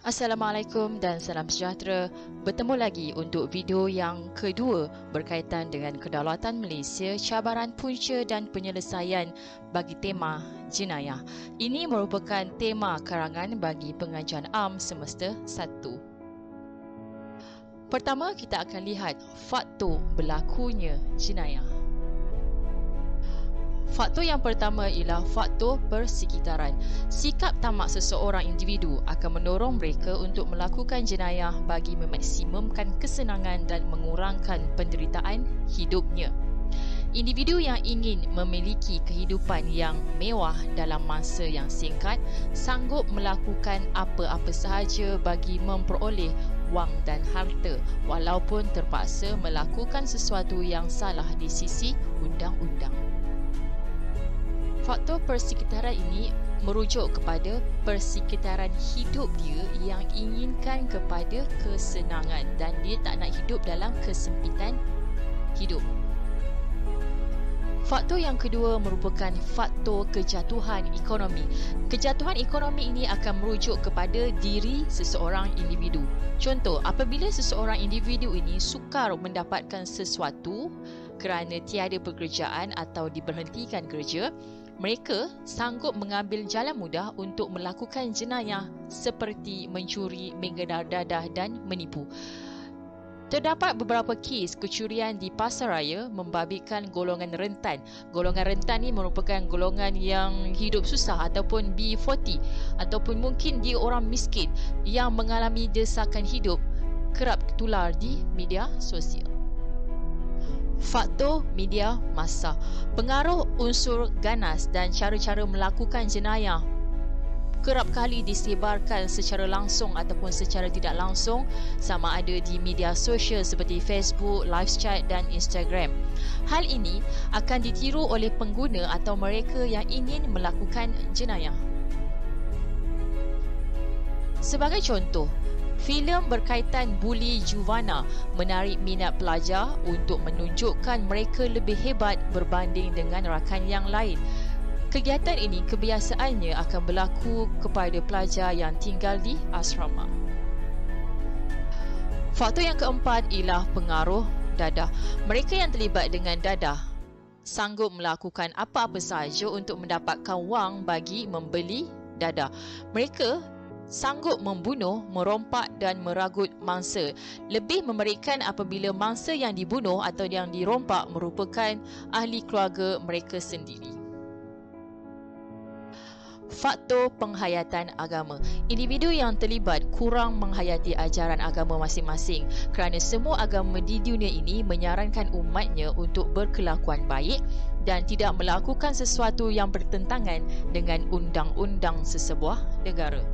Assalamualaikum dan salam sejahtera. Bertemu lagi untuk video yang kedua berkaitan dengan kedaulatan Malaysia, cabaran punca dan penyelesaian bagi tema jenayah. Ini merupakan tema karangan bagi pengajian am semester 1. Pertama, kita akan lihat faktor berlakunya jenayah. Faktor yang pertama ialah faktor persekitaran. Sikap tamak seseorang individu akan mendorong mereka untuk melakukan jenayah bagi memaksimumkan kesenangan dan mengurangkan penderitaan hidupnya. Individu yang ingin memiliki kehidupan yang mewah dalam masa yang singkat sanggup melakukan apa-apa sahaja bagi memperoleh wang dan harta walaupun terpaksa melakukan sesuatu yang salah di sisi undang-undang. Faktor persekitaran ini merujuk kepada persekitaran hidup dia yang inginkan kepada kesenangan dan dia tak nak hidup dalam kesempitan hidup. Faktor yang kedua merupakan faktor kejatuhan ekonomi. Kejatuhan ekonomi ini akan merujuk kepada diri seseorang individu. Contoh, apabila seseorang individu ini sukar mendapatkan sesuatu kerana tiada pekerjaan atau diberhentikan kerja, mereka sanggup mengambil jalan mudah untuk melakukan jenayah seperti mencuri, menggedah-dadah dan menipu. Terdapat beberapa kes kecurian di pasaraya membabitkan golongan rentan. Golongan rentan ini merupakan golongan yang hidup susah ataupun B40 ataupun mungkin dia orang miskin yang mengalami desakan hidup kerap tular di media sosial. Faktor media massa. Pengaruh unsur ganas dan cara-cara melakukan jenayah kerap kali disebarkan secara langsung ataupun secara tidak langsung, sama ada di media sosial seperti Facebook, live chat dan Instagram. Hal ini akan ditiru oleh pengguna atau mereka yang ingin melakukan jenayah. Sebagai contoh, filem berkaitan buli Juvana menarik minat pelajar untuk menunjukkan mereka lebih hebat berbanding dengan rakan yang lain. Kegiatan ini kebiasaannya akan berlaku kepada pelajar yang tinggal di asrama. Faktor yang keempat ialah pengaruh dadah. Mereka yang terlibat dengan dadah sanggup melakukan apa-apa sahaja untuk mendapatkan wang bagi membeli dadah. Mereka sanggup membunuh, merompak dan meragut mangsa. Lebih mengerikan apabila mangsa yang dibunuh atau yang dirompak merupakan ahli keluarga mereka sendiri. Faktor penghayatan agama. Individu yang terlibat kurang menghayati ajaran agama masing-masing kerana semua agama di dunia ini menyarankan umatnya untuk berkelakuan baik dan tidak melakukan sesuatu yang bertentangan dengan undang-undang sesebuah negara.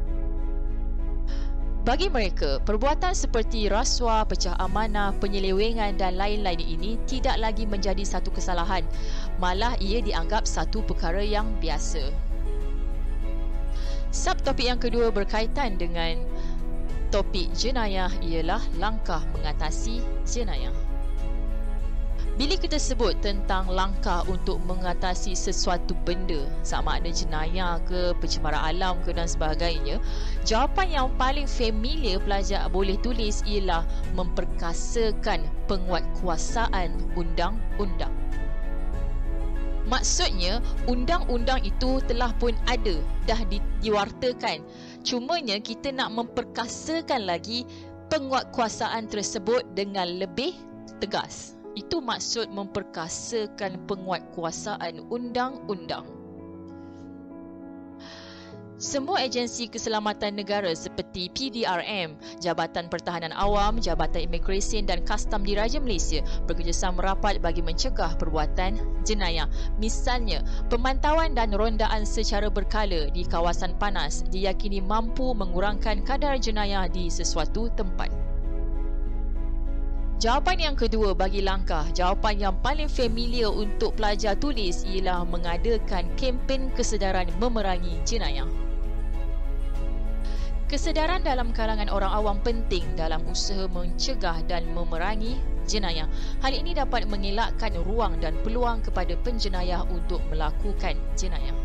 Bagi mereka, perbuatan seperti rasuah, pecah amanah, penyelewengan dan lain-lain ini tidak lagi menjadi satu kesalahan. Malah ia dianggap satu perkara yang biasa. Subtopik yang kedua berkaitan dengan topik jenayah ialah langkah mengatasi jenayah. Bila kita sebut tentang langkah untuk mengatasi sesuatu benda, sama ada jenayah ke, pencemaran alam ke dan sebagainya, jawapan yang paling familiar pelajar boleh tulis ialah memperkasakan penguatkuasaan undang-undang. Maksudnya, undang-undang itu telah pun ada, dah diwartakan. Cumanya kita nak memperkasakan lagi penguatkuasaan tersebut dengan lebih tegas. Itu maksud memperkasakan penguatkuasaan undang-undang. Semua agensi keselamatan negara seperti PDRM, Jabatan Pertahanan Awam, Jabatan Imigresen dan Kastam Diraja Malaysia bekerjasama rapat bagi mencegah perbuatan jenayah. Misalnya, pemantauan dan rondaan secara berkala di kawasan panas diyakini mampu mengurangkan kadar jenayah di sesuatu tempat. Jawapan yang kedua bagi langkah, jawapan yang paling familiar untuk pelajar tulis ialah mengadakan kempen kesedaran memerangi jenayah. Kesedaran dalam kalangan orang awam penting dalam usaha mencegah dan memerangi jenayah. Hal ini dapat mengelakkan ruang dan peluang kepada penjenayah untuk melakukan jenayah.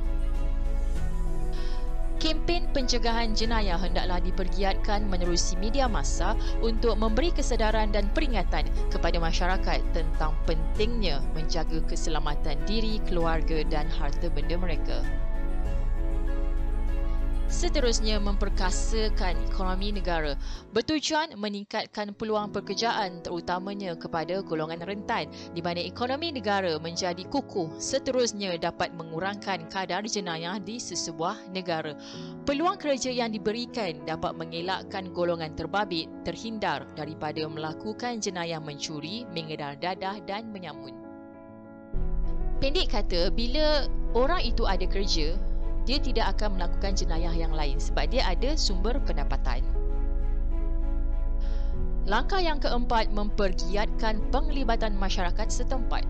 Kempen pencegahan jenayah hendaklah dipergiatkan menerusi media massa untuk memberi kesedaran dan peringatan kepada masyarakat tentang pentingnya menjaga keselamatan diri, keluarga dan harta benda mereka. Seterusnya, memperkasakan ekonomi negara bertujuan meningkatkan peluang pekerjaan terutamanya kepada golongan rentan di mana ekonomi negara menjadi kukuh, seterusnya dapat mengurangkan kadar jenayah di sesebuah negara. Peluang kerja yang diberikan dapat mengelakkan golongan terbabit terhindar daripada melakukan jenayah mencuri, mengedar dadah dan menyamun. Pendek kata, bila orang itu ada kerja, dia tidak akan melakukan jenayah yang lain sebab dia ada sumber pendapatan. Langkah yang keempat, mempergiatkan penglibatan masyarakat setempat.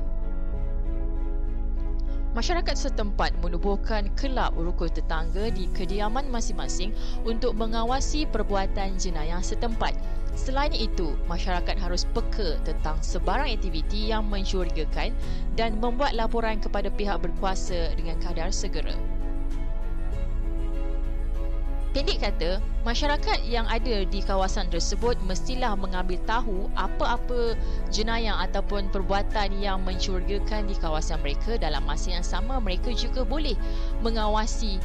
Masyarakat setempat menubuhkan kelab rukun tetangga di kediaman masing-masing untuk mengawasi perbuatan jenayah setempat. Selain itu, masyarakat harus peka tentang sebarang aktiviti yang mencurigakan dan membuat laporan kepada pihak berkuasa dengan kadar segera. Pendek kata, masyarakat yang ada di kawasan tersebut mestilah mengambil tahu apa-apa jenayah ataupun perbuatan yang mencurigakan di kawasan mereka. Dalam masa yang sama, mereka juga boleh mengawasi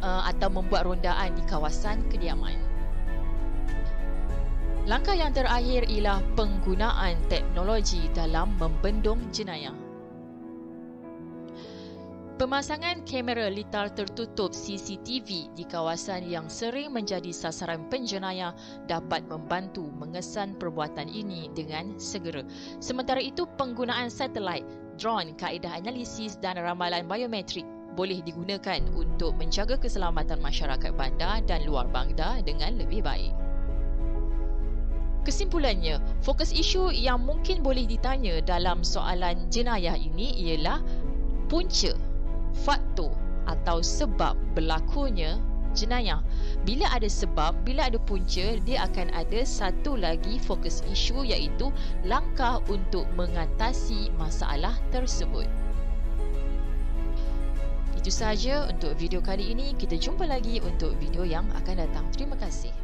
atau membuat rondaan di kawasan kediaman. Langkah yang terakhir ialah penggunaan teknologi dalam membendung jenayah. Pemasangan kamera litar tertutup CCTV di kawasan yang sering menjadi sasaran penjenayah dapat membantu mengesan perbuatan ini dengan segera. Sementara itu, penggunaan satelit, drone, kaedah analisis dan ramalan biometrik boleh digunakan untuk menjaga keselamatan masyarakat bandar dan luar bandar dengan lebih baik. Kesimpulannya, fokus isu yang mungkin boleh ditanya dalam soalan jenayah ini ialah punca, faktor atau sebab berlakunya jenayah. Bila ada sebab, bila ada punca, dia akan ada satu lagi fokus isu iaitu langkah untuk mengatasi masalah tersebut. Itu sahaja untuk video kali ini. Kita jumpa lagi untuk video yang akan datang. Terima kasih.